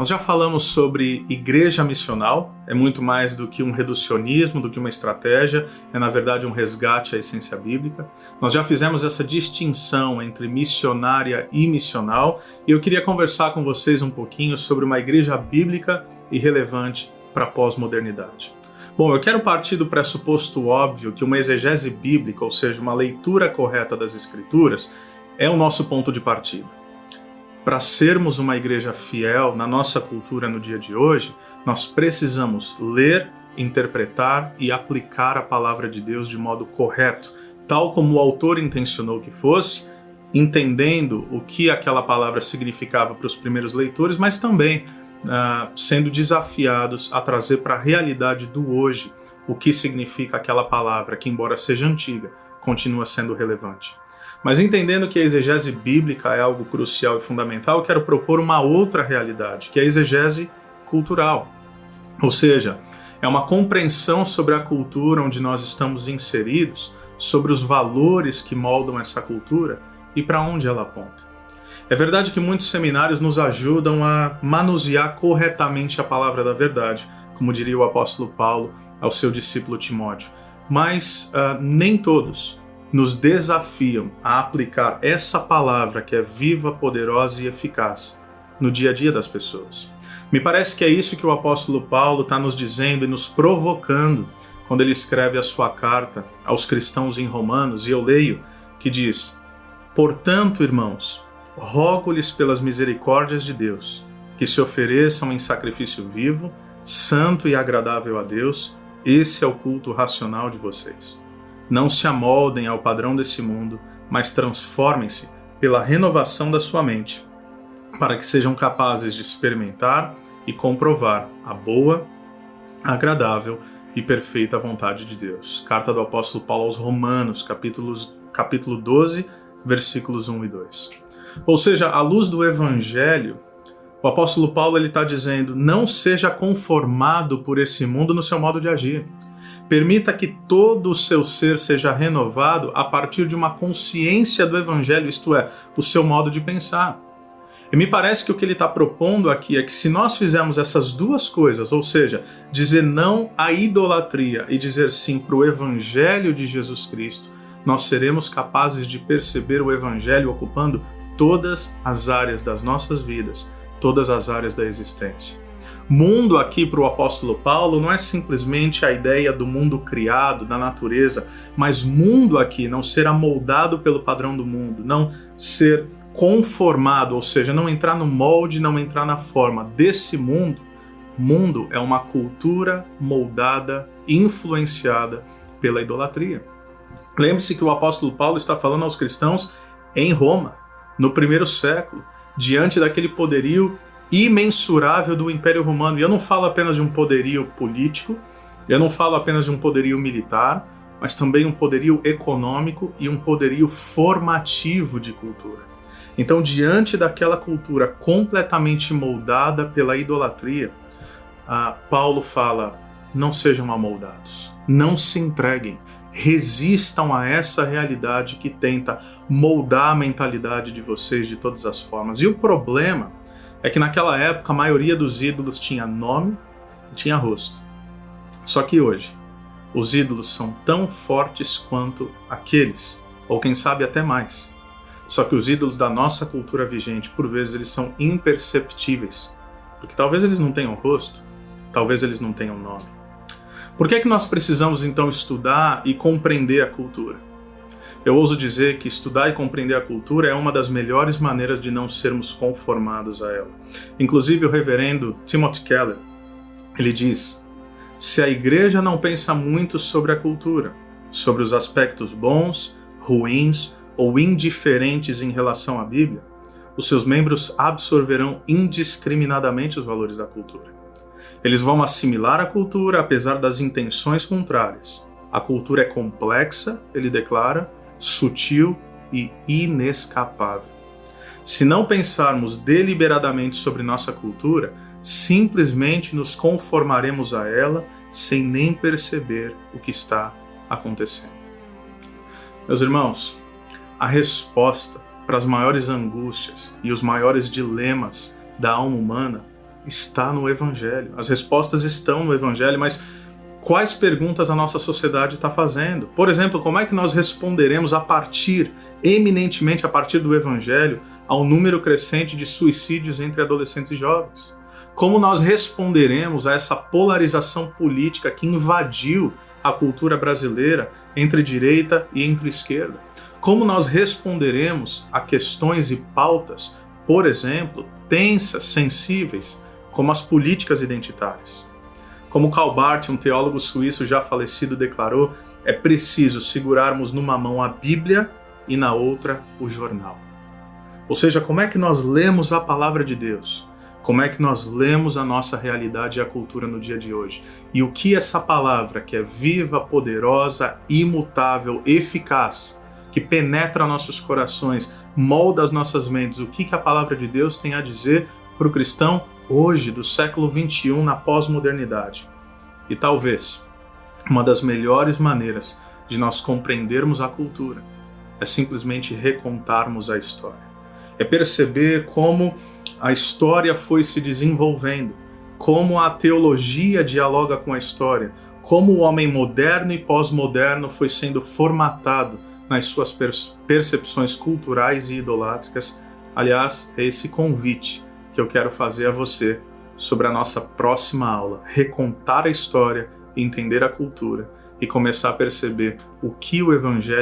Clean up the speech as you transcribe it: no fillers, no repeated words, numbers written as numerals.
Nós já falamos sobre igreja missional, é muito mais do que um reducionismo, do que uma estratégia, é na verdade um resgate à essência bíblica. Nós já fizemos essa distinção entre missionária e missional, e eu queria conversar com vocês um pouquinho sobre uma igreja bíblica e relevante para a pós-modernidade. Bom, eu quero partir do pressuposto óbvio que uma exegese bíblica, ou seja, uma leitura correta das Escrituras, é o nosso ponto de partida. Para sermos uma igreja fiel na nossa cultura no dia de hoje, nós precisamos ler, interpretar e aplicar a palavra de Deus de modo correto, tal como o autor intencionou que fosse, entendendo o que aquela palavra significava para os primeiros leitores, mas também sendo desafiados a trazer para a realidade do hoje o que significa aquela palavra, que embora seja antiga, continua sendo relevante. Mas entendendo que a exegese bíblica é algo crucial e fundamental, eu quero propor uma outra realidade, que é a exegese cultural. Ou seja, é uma compreensão sobre a cultura onde nós estamos inseridos, sobre os valores que moldam essa cultura e para onde ela aponta. É verdade que muitos seminários nos ajudam a manusear corretamente a palavra da verdade, como diria o apóstolo Paulo ao seu discípulo Timóteo, mas nem todos nos desafiam a aplicar essa palavra que é viva, poderosa e eficaz no dia a dia das pessoas. Me parece que é isso que o apóstolo Paulo está nos dizendo e nos provocando quando ele escreve a sua carta aos cristãos em Romanos, e eu leio que diz: "Portanto, irmãos, rogo-lhes pelas misericórdias de Deus, que se ofereçam em sacrifício vivo, santo e agradável a Deus, esse é o culto racional de vocês. Não se amoldem ao padrão desse mundo, mas transformem-se pela renovação da sua mente, para que sejam capazes de experimentar e comprovar a boa, agradável e perfeita vontade de Deus." Carta do apóstolo Paulo aos Romanos, capítulo 12, versículos 1 e 2. Ou seja, à luz do Evangelho, o apóstolo Paulo está dizendo: não seja conformado por esse mundo no seu modo de agir. Permita que todo o seu ser seja renovado a partir de uma consciência do Evangelho, isto é, o seu modo de pensar. E me parece que o que ele está propondo aqui é que se nós fizermos essas duas coisas, ou seja, dizer não à idolatria e dizer sim para o Evangelho de Jesus Cristo, nós seremos capazes de perceber o Evangelho ocupando todas as áreas das nossas vidas, todas as áreas da existência. Mundo aqui para o apóstolo Paulo não é simplesmente a ideia do mundo criado, da natureza, mas mundo aqui não ser amoldado pelo padrão do mundo, não ser conformado, ou seja, não entrar no molde, não entrar na forma desse mundo. Mundo é uma cultura moldada, influenciada pela idolatria. Lembre-se que o apóstolo Paulo está falando aos cristãos em Roma, no primeiro século, diante daquele poderio imensurável do Império Romano. E eu não falo apenas de um poderio político, eu não falo apenas de um poderio militar, mas também um poderio econômico e um poderio formativo de cultura. Então, diante daquela cultura completamente moldada pela idolatria, Paulo fala: não sejam amoldados, não se entreguem, resistam a essa realidade que tenta moldar a mentalidade de vocês de todas as formas. E o problema é que naquela época a maioria dos ídolos tinha nome e tinha rosto. Só que hoje, os ídolos são tão fortes quanto aqueles, ou quem sabe até mais. Só que os ídolos da nossa cultura vigente, por vezes, eles são imperceptíveis, porque talvez eles não tenham rosto, talvez eles não tenham nome. Por que é que nós precisamos, então, estudar e compreender a cultura? Eu ouso dizer que estudar e compreender a cultura é uma das melhores maneiras de não sermos conformados a ela. Inclusive, o reverendo Timothy Keller, ele diz: se a igreja não pensa muito sobre a cultura, sobre os aspectos bons, ruins ou indiferentes em relação à Bíblia, os seus membros absorverão indiscriminadamente os valores da cultura. Eles vão assimilar a cultura apesar das intenções contrárias. A cultura é complexa, ele declara, sutil e inescapável. Se não pensarmos deliberadamente sobre nossa cultura, simplesmente nos conformaremos a ela sem nem perceber o que está acontecendo. Meus irmãos, a resposta para as maiores angústias e os maiores dilemas da alma humana está no Evangelho. As respostas estão no Evangelho, mas quais perguntas a nossa sociedade está fazendo? Por exemplo, como é que nós responderemos eminentemente a partir do Evangelho, ao número crescente de suicídios entre adolescentes e jovens? Como nós responderemos a essa polarização política que invadiu a cultura brasileira entre direita e entre esquerda? Como nós responderemos a questões e pautas, por exemplo, tensas, sensíveis, como as políticas identitárias? Como Karl Barth, um teólogo suíço já falecido, declarou, é preciso segurarmos numa mão a Bíblia e na outra o jornal. Ou seja, como é que nós lemos a palavra de Deus? Como é que nós lemos a nossa realidade e a cultura no dia de hoje? E o que essa palavra, que é viva, poderosa, imutável, eficaz, que penetra nossos corações, molda as nossas mentes, o que a palavra de Deus tem a dizer para o cristão hoje, do século XXI, na pós-modernidade? E talvez uma das melhores maneiras de nós compreendermos a cultura é simplesmente recontarmos a história. É perceber como a história foi se desenvolvendo, como a teologia dialoga com a história, como o homem moderno e pós-moderno foi sendo formatado nas suas percepções culturais e idolátricas. Aliás, é esse convite que eu quero fazer a você sobre a nossa próxima aula: recontar a história, entender a cultura e começar a perceber o que o Evangelho